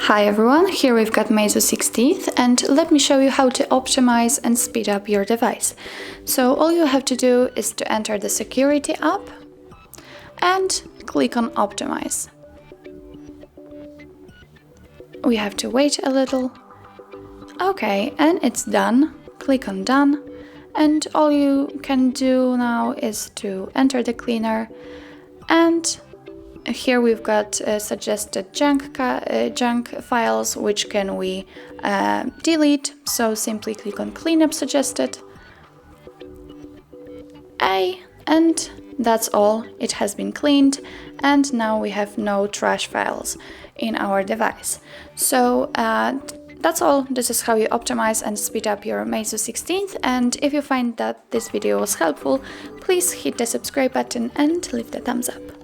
Hi everyone, here we've got MEIZU 16th, and let me show you how to optimize and speed up your device. So all you have to do is to enter the security app and click on optimize. We have to wait a little. Okay, and it's done. Click on done, and all you can do now is to enter the cleaner, and here we've got suggested junk files, which can we delete. So simply click on cleanup suggested. And that's all. It has been cleaned, and now we have no trash files in our device. So that's all. This is how you optimize and speed up your MEIZU 16th. And if you find that this video was helpful, please hit the subscribe button and leave the thumbs up.